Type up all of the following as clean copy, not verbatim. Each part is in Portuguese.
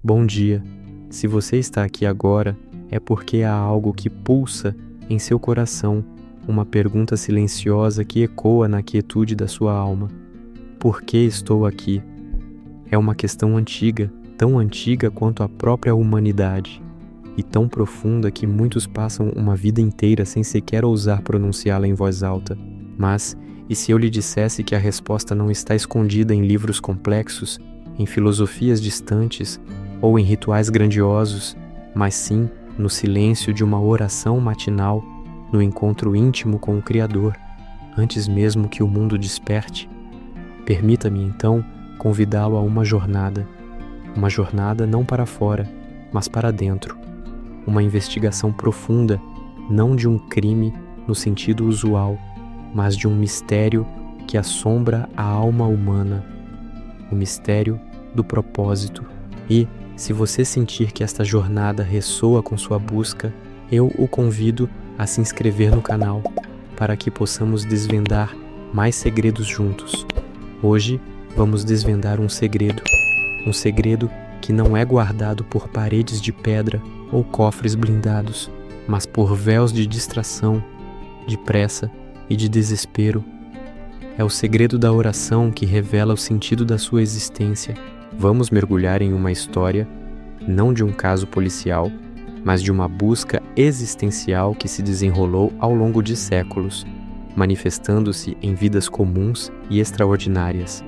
Bom dia. Se você está aqui agora, é porque há algo que pulsa em seu coração, uma pergunta silenciosa que ecoa na quietude da sua alma. Por que estou aqui? É uma questão antiga, tão antiga quanto a própria humanidade, e tão profunda que muitos passam uma vida inteira sem sequer ousar pronunciá-la em voz alta. Mas, e se eu lhe dissesse que a resposta não está escondida em livros complexos, em filosofias distantes ou em rituais grandiosos, mas sim no silêncio de uma oração matinal, no encontro íntimo com o Criador, antes mesmo que o mundo desperte? Permita-me, então, convidá-lo a uma jornada não para fora, mas para dentro, uma investigação profunda, não de um crime no sentido usual, mas de um mistério que assombra a alma humana, o mistério do propósito. E, se você sentir que esta jornada ressoa com sua busca, eu o convido a se inscrever no canal, para que possamos desvendar mais segredos juntos. Hoje, vamos desvendar um segredo que não é guardado por paredes de pedra ou cofres blindados, mas por véus de distração, de pressa e de desespero. É o segredo da oração que revela o sentido da sua existência. Vamos mergulhar em uma história, não de um caso policial, mas de uma busca existencial que se desenrolou ao longo de séculos, manifestando-se em vidas comuns e extraordinárias.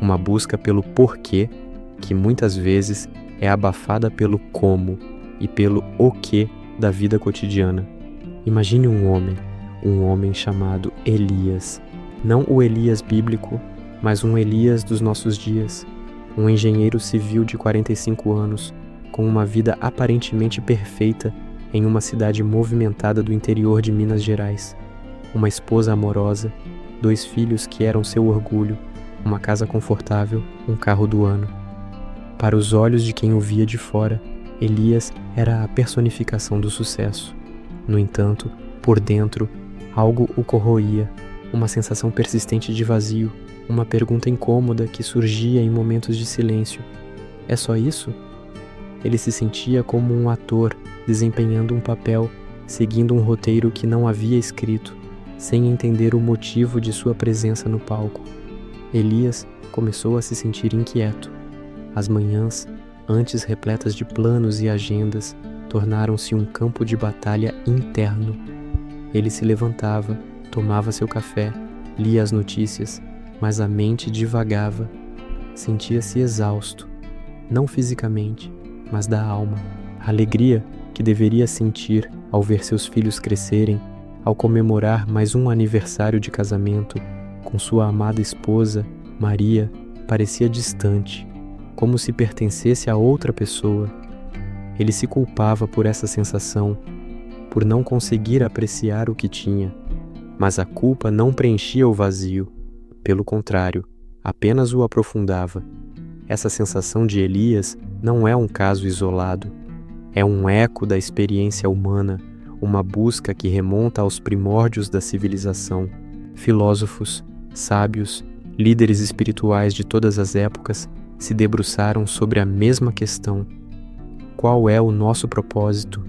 Uma busca pelo porquê, que muitas vezes é abafada pelo como e pelo o que da vida cotidiana. Imagine um homem chamado Elias. Não o Elias bíblico, mas um Elias dos nossos dias. Um engenheiro civil de 45 anos, com uma vida aparentemente perfeita em uma cidade movimentada do interior de Minas Gerais. Uma esposa amorosa, 2 filhos que eram seu orgulho, uma casa confortável, um carro do ano. Para os olhos de quem o via de fora, Elias era a personificação do sucesso. No entanto, por dentro, algo o corroía, uma sensação persistente de vazio, uma pergunta incômoda que surgia em momentos de silêncio. É só isso? Ele se sentia como um ator desempenhando um papel, seguindo um roteiro que não havia escrito, sem entender o motivo de sua presença no palco. Elias começou a se sentir inquieto. As manhãs, antes repletas de planos e agendas, tornaram-se um campo de batalha interno. Ele se levantava, tomava seu café, lia as notícias, mas a mente divagava. Sentia-se exausto, não fisicamente, mas da alma. A alegria que deveria sentir ao ver seus filhos crescerem, ao comemorar mais um aniversário de casamento com sua amada esposa, Maria, parecia distante, como se pertencesse a outra pessoa. Ele se culpava por essa sensação, por não conseguir apreciar o que tinha. Mas a culpa não preenchia o vazio. Pelo contrário, apenas o aprofundava. Essa sensação de Elias não é um caso isolado. É um eco da experiência humana, uma busca que remonta aos primórdios da civilização. Filósofos, sábios, líderes espirituais de todas as épocas se debruçaram sobre a mesma questão. Qual é o nosso propósito?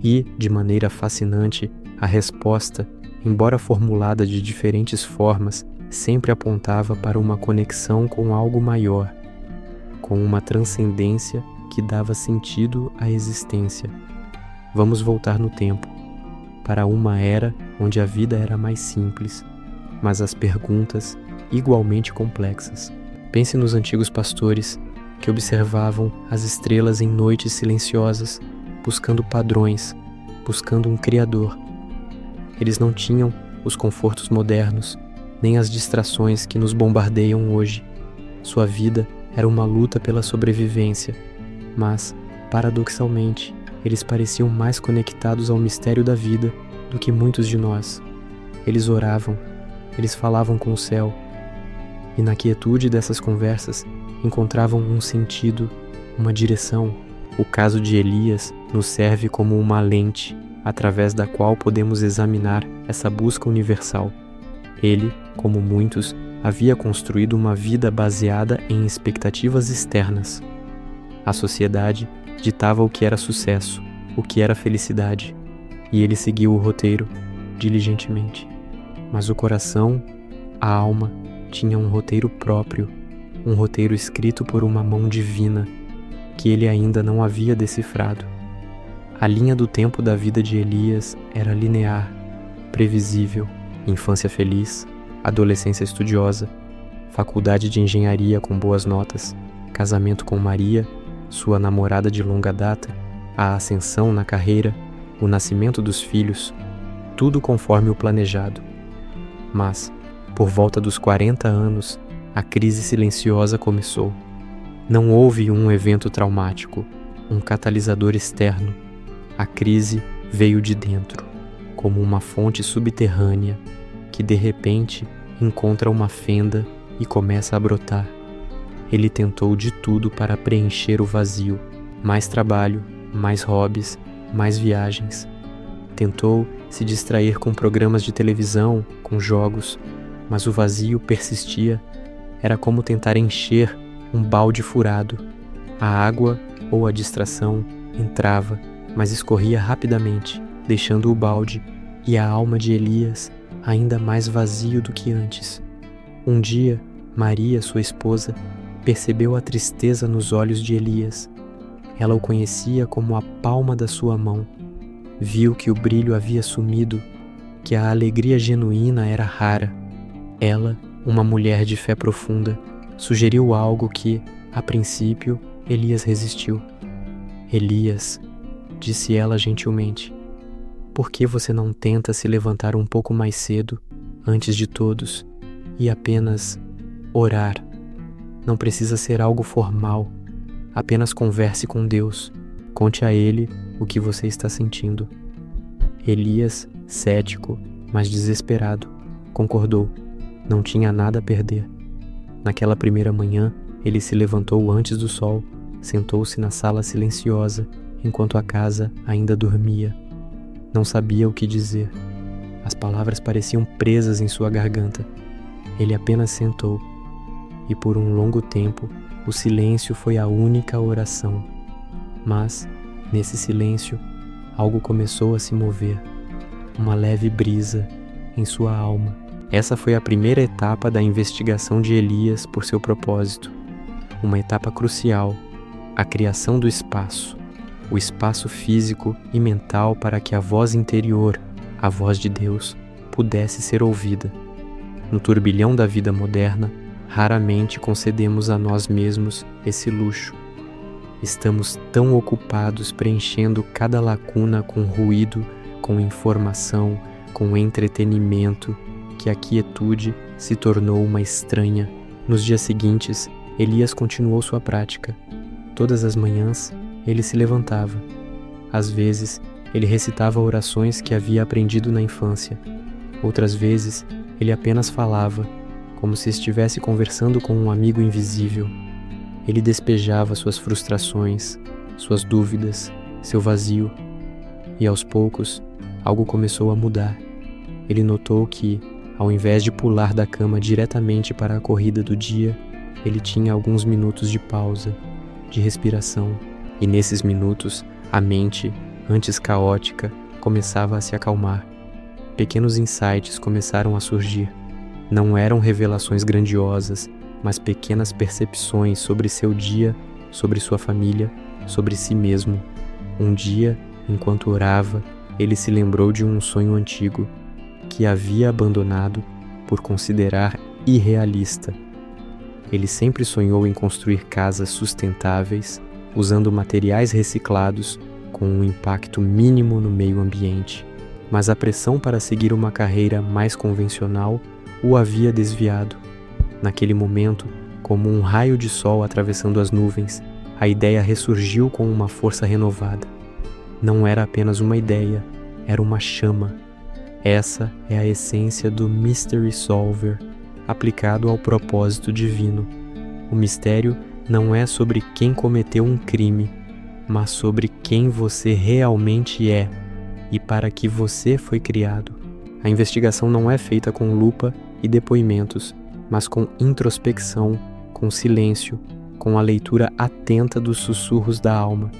E, de maneira fascinante, a resposta, embora formulada de diferentes formas, sempre apontava para uma conexão com algo maior, com uma transcendência que dava sentido à existência. Vamos voltar no tempo, para uma era onde a vida era mais simples, mas as perguntas igualmente complexas. Pense nos antigos pastores que observavam as estrelas em noites silenciosas, buscando padrões, buscando um Criador. Eles não tinham os confortos modernos, nem as distrações que nos bombardeiam hoje. Sua vida era uma luta pela sobrevivência, mas, paradoxalmente, eles pareciam mais conectados ao mistério da vida do que muitos de nós. Eles oravam, eles falavam com o céu, e na quietude dessas conversas encontravam um sentido, uma direção. O caso de Elias nos serve como uma lente, através da qual podemos examinar essa busca universal. Ele, como muitos, havia construído uma vida baseada em expectativas externas. A sociedade ditava o que era sucesso, o que era felicidade, e ele seguiu o roteiro diligentemente. Mas o coração, a alma, tinha um roteiro próprio, um roteiro escrito por uma mão divina, que ele ainda não havia decifrado. A linha do tempo da vida de Elias era linear, previsível: infância feliz, adolescência estudiosa, faculdade de engenharia com boas notas, casamento com Maria, sua namorada de longa data, a ascensão na carreira, o nascimento dos filhos, tudo conforme o planejado. Mas, por volta dos 40 anos, a crise silenciosa começou. Não houve um evento traumático, um catalisador externo. A crise veio de dentro, como uma fonte subterrânea que de repente encontra uma fenda e começa a brotar. Ele tentou de tudo para preencher o vazio: mais trabalho, mais hobbies, mais viagens. Tentou se distrair com programas de televisão, com jogos, mas o vazio persistia. Era como tentar encher um balde furado. A água ou a distração entrava, mas escorria rapidamente, deixando o balde e a alma de Elias ainda mais vazio do que antes. Um dia, Maria, sua esposa, percebeu a tristeza nos olhos de Elias. Ela o conhecia como a palma da sua mão. Viu que o brilho havia sumido, que a alegria genuína era rara. Ela, uma mulher de fé profunda, sugeriu algo que, a princípio, Elias resistiu. Elias, disse ela gentilmente, por que você não tenta se levantar um pouco mais cedo, antes de todos, e apenas orar? Não precisa ser algo formal, apenas converse com Deus, conte a Ele o que você está sentindo. Elias, cético, mas desesperado, concordou. Não tinha nada a perder. Naquela primeira manhã, ele se levantou antes do sol, sentou-se na sala silenciosa, enquanto a casa ainda dormia. Não sabia o que dizer. As palavras pareciam presas em sua garganta. Ele apenas sentou, e por um longo tempo, o silêncio foi a única oração. Mas, nesse silêncio, algo começou a se mover, uma leve brisa em sua alma. Essa foi a primeira etapa da investigação de Elias por seu propósito, uma etapa crucial, a criação do espaço, o espaço físico e mental para que a voz interior, a voz de Deus, pudesse ser ouvida. No turbilhão da vida moderna, raramente concedemos a nós mesmos esse luxo. Estamos tão ocupados preenchendo cada lacuna com ruído, com informação, com entretenimento, que a quietude se tornou uma estranha. Nos dias seguintes, Elias continuou sua prática. Todas as manhãs, ele se levantava. Às vezes, ele recitava orações que havia aprendido na infância. Outras vezes, ele apenas falava, como se estivesse conversando com um amigo invisível. Ele despejava suas frustrações, suas dúvidas, seu vazio. E aos poucos, algo começou a mudar. Ele notou que, ao invés de pular da cama diretamente para a corrida do dia, ele tinha alguns minutos de pausa, de respiração. E nesses minutos, a mente, antes caótica, começava a se acalmar. Pequenos insights começaram a surgir. Não eram revelações grandiosas, mas pequenas percepções sobre seu dia, sobre sua família, sobre si mesmo. Um dia, enquanto orava, ele se lembrou de um sonho antigo, que havia abandonado por considerar irrealista. Ele sempre sonhou em construir casas sustentáveis, usando materiais reciclados, com um impacto mínimo no meio ambiente. Mas a pressão para seguir uma carreira mais convencional o havia desviado. Naquele momento, como um raio de sol atravessando as nuvens, a ideia ressurgiu com uma força renovada. Não era apenas uma ideia, era uma chama. Essa é a essência do Mystery Solver, aplicado ao propósito divino. O mistério não é sobre quem cometeu um crime, mas sobre quem você realmente é e para que você foi criado. A investigação não é feita com lupa e depoimentos, mas com introspecção, com silêncio, com a leitura atenta dos sussurros da alma.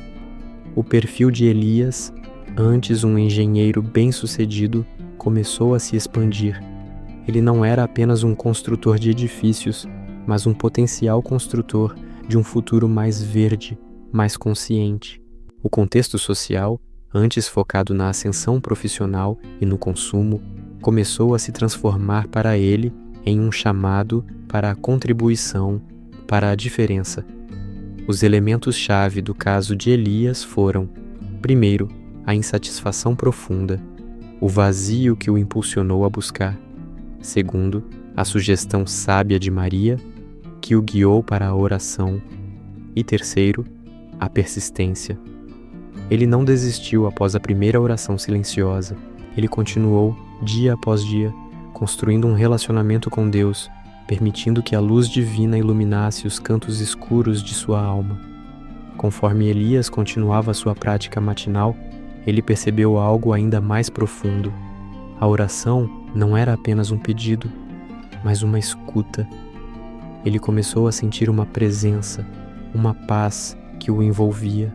O perfil de Elias, antes um engenheiro bem-sucedido, começou a se expandir. Ele não era apenas um construtor de edifícios, mas um potencial construtor de um futuro mais verde, mais consciente. O contexto social, antes focado na ascensão profissional e no consumo, começou a se transformar para ele em um chamado para a contribuição, para a diferença. Os elementos-chave do caso de Elias foram, primeiro, a insatisfação profunda, o vazio que o impulsionou a buscar. Segundo, a sugestão sábia de Maria, que o guiou para a oração. E terceiro, a persistência. Ele não desistiu após a primeira oração silenciosa. Ele continuou, dia após dia, construindo um relacionamento com Deus, permitindo que a luz divina iluminasse os cantos escuros de sua alma. Conforme Elias continuava sua prática matinal, ele percebeu algo ainda mais profundo. A oração não era apenas um pedido, mas uma escuta. Ele começou a sentir uma presença, uma paz que o envolvia.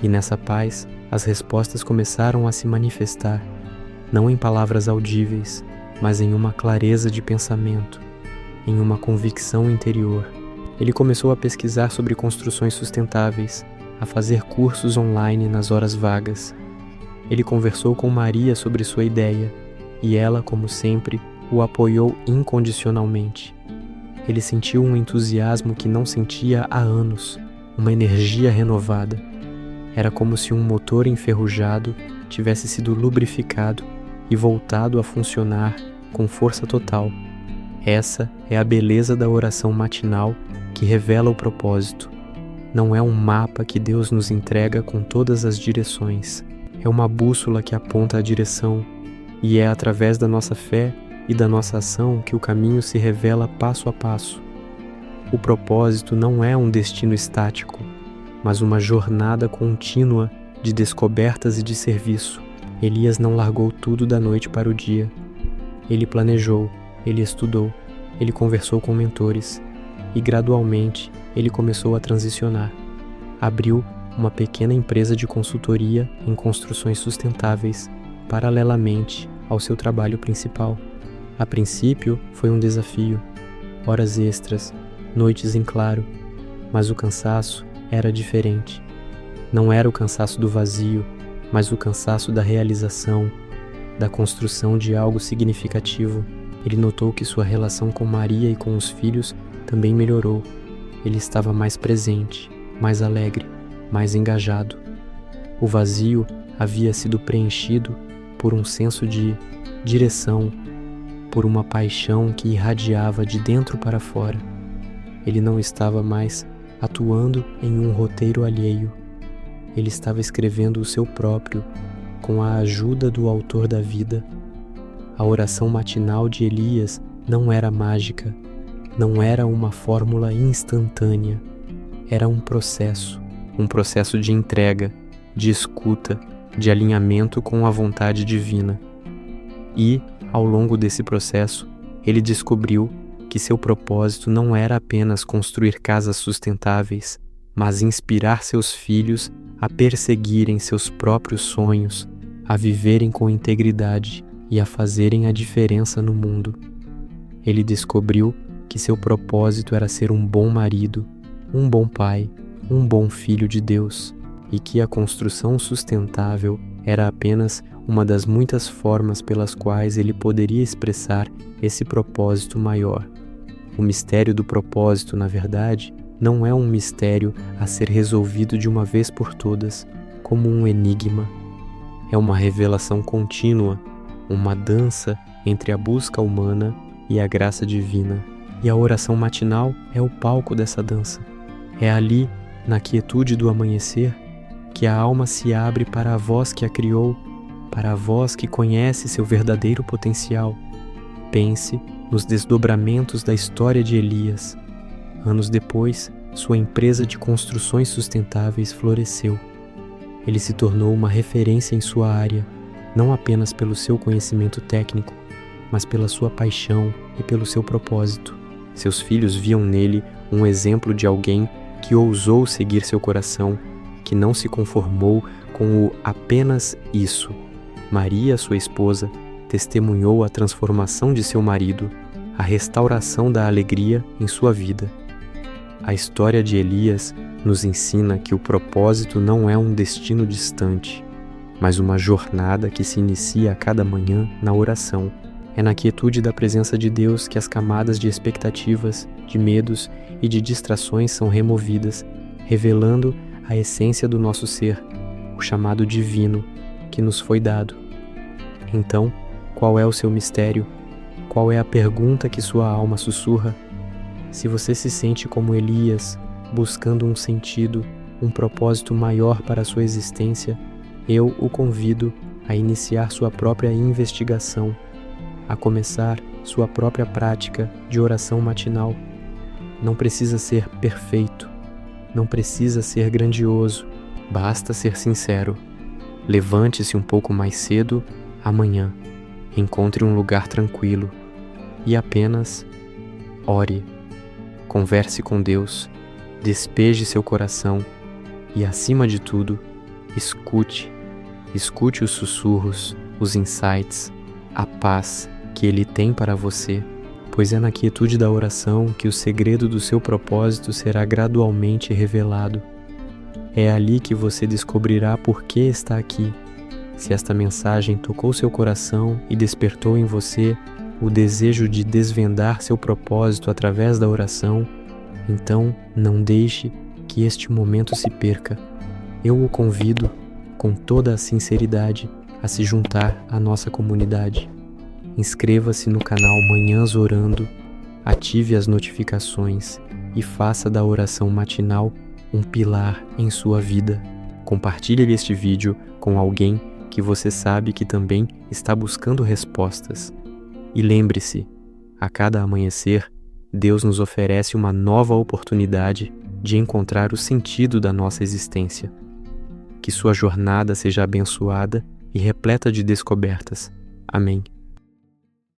E nessa paz, as respostas começaram a se manifestar, não em palavras audíveis, mas em uma clareza de pensamento, em uma convicção interior. Ele começou a pesquisar sobre construções sustentáveis, a fazer cursos online nas horas vagas. Ele conversou com Maria sobre sua ideia, e ela, como sempre, o apoiou incondicionalmente. Ele sentiu um entusiasmo que não sentia há anos, uma energia renovada. Era como se um motor enferrujado tivesse sido lubrificado e voltado a funcionar com força total. Essa é a beleza da oração matinal que revela o propósito. Não é um mapa que Deus nos entrega com todas as direções. É uma bússola que aponta a direção, e é através da nossa fé e da nossa ação que o caminho se revela passo a passo. O propósito não é um destino estático, mas uma jornada contínua de descobertas e de serviço. Elias não largou tudo da noite para o dia. Ele planejou, ele estudou, ele conversou com mentores e gradualmente ele começou a transicionar. Abriu uma pequena empresa de consultoria em construções sustentáveis, paralelamente ao seu trabalho principal. A princípio foi um desafio, horas extras, noites em claro, mas o cansaço era diferente. Não era o cansaço do vazio, mas o cansaço da realização, da construção de algo significativo. Ele notou que sua relação com Maria e com os filhos também melhorou. Ele estava mais presente, mais alegre, mais engajado. O vazio havia sido preenchido por um senso de direção, por uma paixão que irradiava de dentro para fora. Ele não estava mais atuando em um roteiro alheio. Ele estava escrevendo o seu próprio, com a ajuda do autor da vida. A oração matinal de Elias não era mágica, não era uma fórmula instantânea. Era um processo de entrega, de escuta, de alinhamento com a vontade divina. E, ao longo desse processo, ele descobriu que seu propósito não era apenas construir casas sustentáveis, mas inspirar seus filhos a perseguirem seus próprios sonhos, a viverem com integridade e a fazerem a diferença no mundo. Ele descobriu que seu propósito era ser um bom marido, um bom pai, um bom filho de Deus, e que a construção sustentável era apenas uma das muitas formas pelas quais ele poderia expressar esse propósito maior. O mistério do propósito, na verdade, não é um mistério a ser resolvido de uma vez por todas, como um enigma. É uma revelação contínua, uma dança entre a busca humana e a graça divina. E a oração matinal é o palco dessa dança. É ali, na quietude do amanhecer, que a alma se abre para a voz que a criou, para a voz que conhece seu verdadeiro potencial. Pense nos desdobramentos da história de Elias. Anos depois, sua empresa de construções sustentáveis floresceu. Ele se tornou uma referência em sua área, não apenas pelo seu conhecimento técnico, mas pela sua paixão e pelo seu propósito. Seus filhos viam nele um exemplo de alguém que ousou seguir seu coração, que não se conformou com o apenas isso. Maria, sua esposa, testemunhou a transformação de seu marido, a restauração da alegria em sua vida. A história de Elias nos ensina que o propósito não é um destino distante, mas uma jornada que se inicia a cada manhã na oração. É na quietude da presença de Deus que as camadas de expectativas, de medos e de distrações são removidas, revelando a essência do nosso ser, o chamado divino que nos foi dado. Então, qual é o seu mistério? Qual é a pergunta que sua alma sussurra? Se você se sente como Elias, buscando um sentido, um propósito maior para a sua existência, eu o convido a iniciar sua própria investigação, a começar sua própria prática de oração matinal. Não precisa ser perfeito, não precisa ser grandioso, basta ser sincero. Levante-se um pouco mais cedo amanhã, encontre um lugar tranquilo e apenas ore. Converse com Deus, despeje seu coração e, acima de tudo, escute os sussurros, os insights, a paz que Ele tem para você, pois é na quietude da oração que o segredo do seu propósito será gradualmente revelado. É ali que você descobrirá por que está aqui. Se esta mensagem tocou seu coração e despertou em você o desejo de desvendar seu propósito através da oração, então não deixe que este momento se perca. Eu o convido, com toda a sinceridade, a se juntar à nossa comunidade. Inscreva-se no canal Manhãs Orando, ative as notificações e faça da oração matinal um pilar em sua vida. Compartilhe este vídeo com alguém que você sabe que também está buscando respostas. E lembre-se, a cada amanhecer, Deus nos oferece uma nova oportunidade de encontrar o sentido da nossa existência. Que sua jornada seja abençoada e repleta de descobertas. Amém.